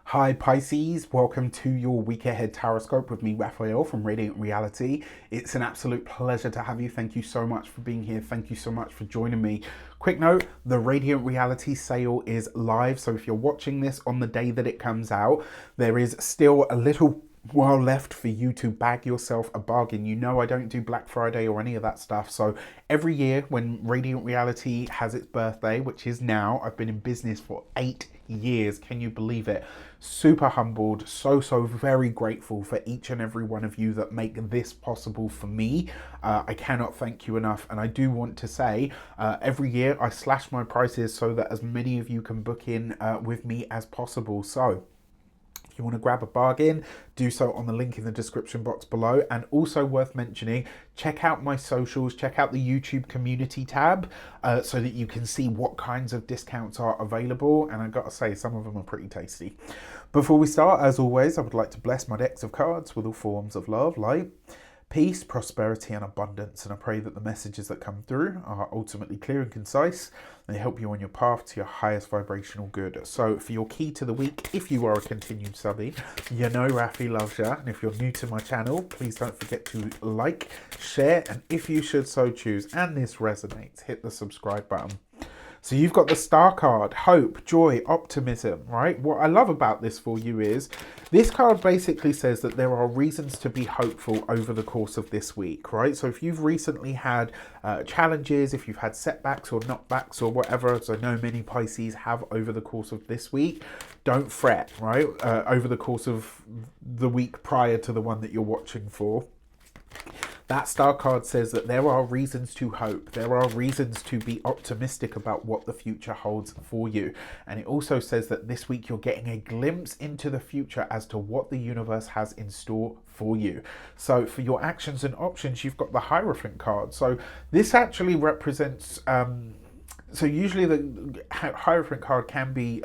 Hi Pisces, welcome to your week ahead Taroscope with me, Raphael from Radiant Reality. It's an absolute pleasure to have you. Thank you so much for being here. Thank you so much for joining me. Quick note, the Radiant Reality sale is live. So if you're watching this on the day that it comes out, there is still a little while left for you to bag yourself a bargain. You know I don't do Black Friday or any of that stuff. So every year when Radiant Reality has its birthday, which is now, I've been in business for 8 years. Can you believe it? Super humbled, so very grateful for each and every one of you that make this possible for me. I cannot thank you enough. And I do want to say every year I slash my prices so that as many of you can book in with me as possible. So if you want to grab a bargain, do so on the link in the description box below. And also worth mentioning, check out my socials, check out the YouTube community tab so that you can see what kinds of discounts are available. And I got to say, some of them are pretty tasty. Before we start, as always, I would like to bless my decks of cards with all forms of love, light, peace, prosperity, and abundance. And I pray that the messages that come through are ultimately clear and concise. They help you on your path to your highest vibrational good. So for your key to the week, if you are a continued subby, you know Rafi loves you. And if you're new to my channel, please don't forget to like, share, and if you should so choose, and this resonates, hit the subscribe button. So you've got the star card, hope, joy, optimism, right? What I love about this for you is this card basically says that there are reasons to be hopeful over the course of this week, right? So if you've recently had challenges, if you've had setbacks or knockbacks or whatever, as I know many Pisces have over the course of this week, don't fret, right? Over the course of the week prior to the one that you're watching for. That star card says that there are reasons to hope. There are reasons to be optimistic about what the future holds for you. And it also says that this week you're getting a glimpse into the future as to what the universe has in store for you. So for your actions and options, you've got the Hierophant card. So this actually represents so usually the Hierophant card can be,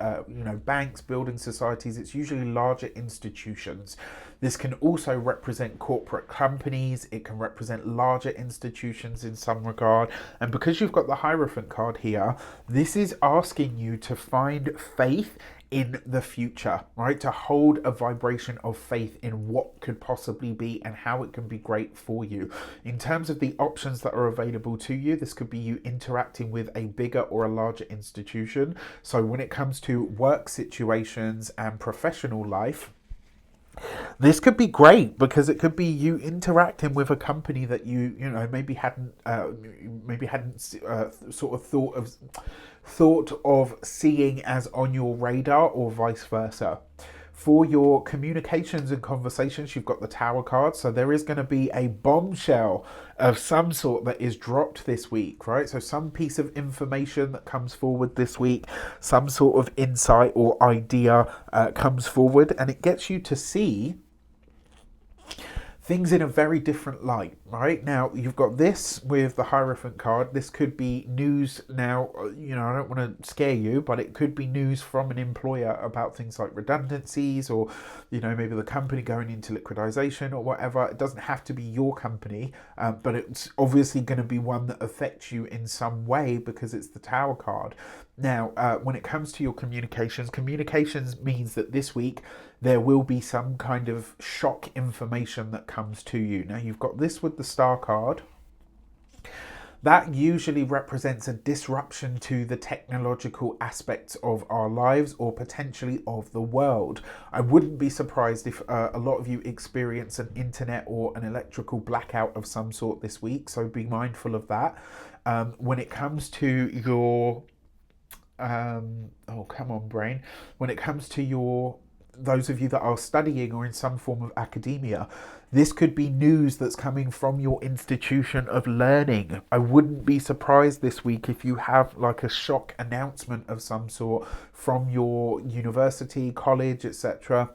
banks, building societies. It's usually larger institutions. This can also represent corporate companies. It can represent larger institutions in some regard. And because you've got the Hierophant card here, this is asking you to find faith in the future, right? To hold a vibration of faith in what could possibly be and how it can be great for you. In terms of the options that are available to you, this could be you interacting with a bigger or a larger institution. So when it comes to work situations and professional life, this could be great because it could be you interacting with a company that you maybe hadn't sort of thought of seeing as on your radar, or vice versa. For your communications and conversations, you've got the Tower card. So there is going to be a bombshell of some sort that is dropped this week, right? So some piece of information that comes forward this week, some sort of insight or idea comes forward, and it gets you to see things in a very different light, right? Now, you've got this with the Hierophant card. This could be news now, I don't want to scare you, but it could be news from an employer about things like redundancies or, maybe the company going into liquidation or whatever. It doesn't have to be your company, but it's obviously going to be one that affects you in some way because it's the Tower card. Now, when it comes to your communications means that this week there will be some kind of shock information that comes to you. Now, you've got this with the Star card. That usually represents a disruption to the technological aspects of our lives or potentially of the world. I wouldn't be surprised if a lot of you experience an internet or an electrical blackout of some sort this week, so be mindful of that. When it comes to your... come on, brain. When it comes to those of you that are studying or in some form of academia, this could be news that's coming from your institution of learning. I wouldn't be surprised this week if you have like a shock announcement of some sort from your university, college, etc.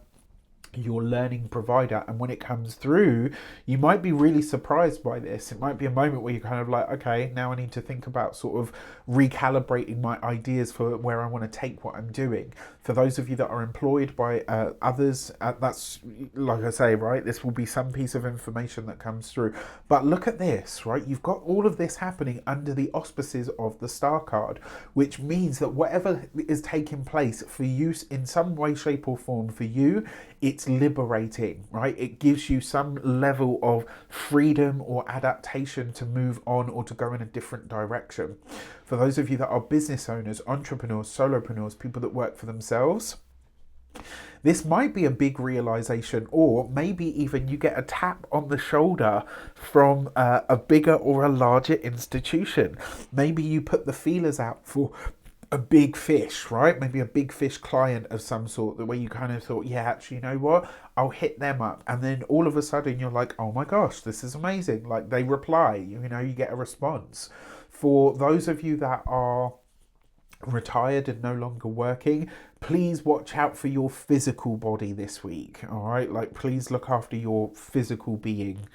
your learning provider. And when it comes through, you might be really surprised by this. It might be a moment where you're kind of like, okay, now I need to think about sort of recalibrating my ideas for where I want to take what I'm doing. For those of you that are employed by others, that's, like I say, right, this will be some piece of information that comes through. But look at this, right? You've got all of this happening under the auspices of the star card, which means that whatever is taking place for you in some way, shape or form, for you, it's liberating, right? It gives you some level of freedom or adaptation to move on or to go in a different direction. For those of you that are business owners, entrepreneurs, solopreneurs, people that work for themselves, this might be a big realization, or maybe even you get a tap on the shoulder from a bigger or a larger institution. Maybe you put the feelers out for a big fish, right? Maybe a big fish client of some sort, the way you kind of thought, yeah, actually, you know what? I'll hit them up. And then all of a sudden you're like, oh my gosh, this is amazing. Like they reply, you know, you get a response. For those of you that are retired and no longer working, please watch out for your physical body this week. All right, like please look after your physical being,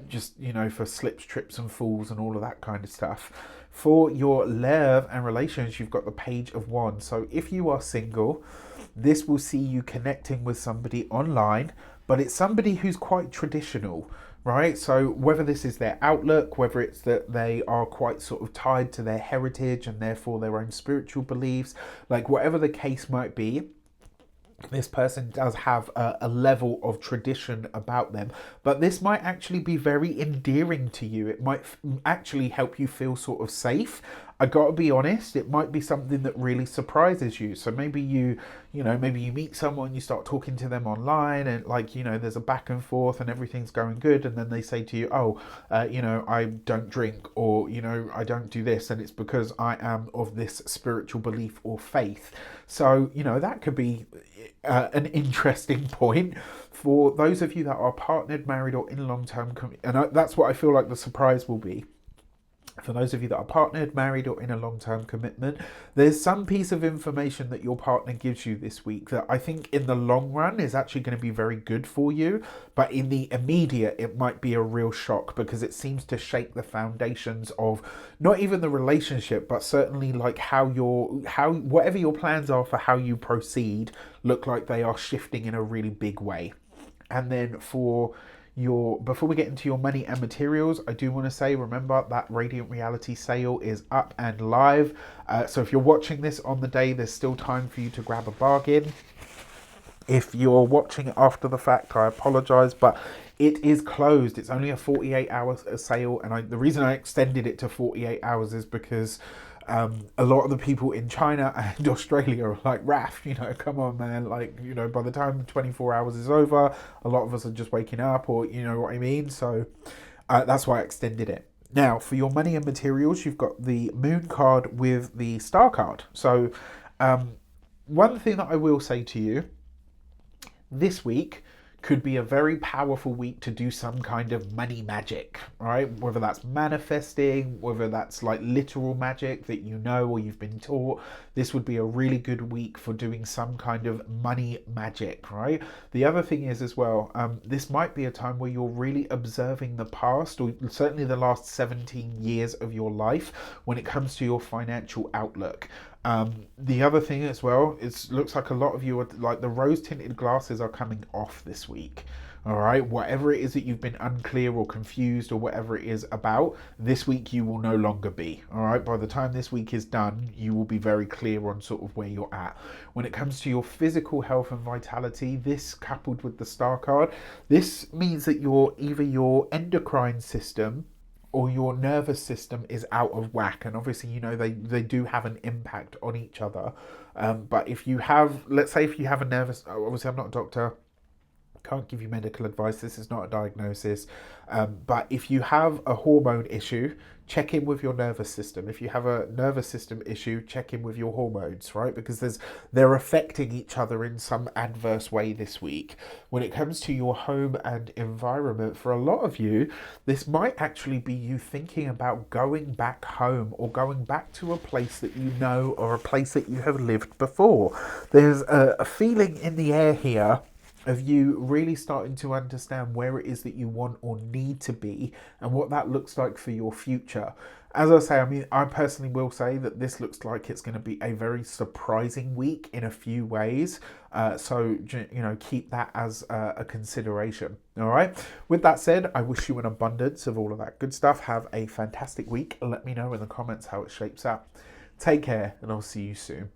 just, you know, for slips, trips and falls and all of that kind of stuff. For your love and relations, you've got the Page of Wands. So if you are single, this will see you connecting with somebody online, but it's somebody who's quite traditional, right? So whether this is their outlook, whether it's that they are quite sort of tied to their heritage and therefore their own spiritual beliefs, like whatever the case might be, this person does have a level of tradition about them, but this might actually be very endearing to you. It might actually help you feel sort of safe. I gotta be honest, it might be something that really surprises you. So maybe maybe you meet someone, you start talking to them online, and like, you know, there's a back and forth and everything's going good, and then they say to you, oh, I don't drink, or, you know, I don't do this, and it's because I am of this spiritual belief or faith. So, you know, that could be an interesting point. For those of you that are partnered, married, or in long-term and that's what I feel like the surprise will be. For those of you that are partnered, married, or in a long-term commitment, there's some piece of information that your partner gives you this week that I think in the long run is actually going to be very good for you. But in the immediate, it might be a real shock, because it seems to shake the foundations of not even the relationship, but certainly like how whatever your plans are for how you proceed look like they are shifting in a really big way. And then before we get into your money and materials, I do want to say, remember that Reydiant Reality sale is up and live. So if you're watching this on the day, there's still time for you to grab a bargain. If you're watching after the fact, I apologize, but it is closed. It's only a 48-hour sale, and the reason I extended it to 48 hours is because a lot of the people in China and Australia are like, Raf, you know, come on, man. Like, you know, by the time 24 hours is over, a lot of us are just waking up, or, you know what I mean? So that's why I extended it. Now, for your money and materials, you've got the Moon card with the Star card. So one thing that I will say to you, this week could be a very powerful week to do some kind of money magic, right? Whether that's manifesting, whether that's like literal magic that you know or you've been taught, this would be a really good week for doing some kind of money magic, right? The other thing is as well, this might be a time where you're really observing the past, or certainly the last 17 years of your life when it comes to your financial outlook. The other thing as well, it looks like a lot of you are like, the rose tinted glasses are coming off this week. All right, whatever it is that you've been unclear or confused or whatever it is about, this week you will no longer be. All right, by the time this week is done, you will be very clear on sort of where you're at. When it comes to your physical health and vitality, this coupled with the Star card, this means that either your endocrine system or your nervous system is out of whack. And obviously, you know, they do have an impact on each other. But if you have, let's say if you have a nervous, obviously I'm not a doctor, can't give you medical advice, this is not a diagnosis, but if you have a hormone issue, check in with your nervous system. If you have a nervous system issue, check in with your hormones, right? Because they're affecting each other in some adverse way this week. When it comes to your home and environment, for a lot of you, this might actually be you thinking about going back home, or going back to a place that you know, or a place that you have lived before. There's a feeling in the air here of you really starting to understand where it is that you want or need to be and what that looks like for your future. As I say, I mean, I personally will say that this looks like it's going to be a very surprising week in a few ways. So, keep that as a consideration. All right. With that said, I wish you an abundance of all of that good stuff. Have a fantastic week. Let me know in the comments how it shapes up. Take care, and I'll see you soon.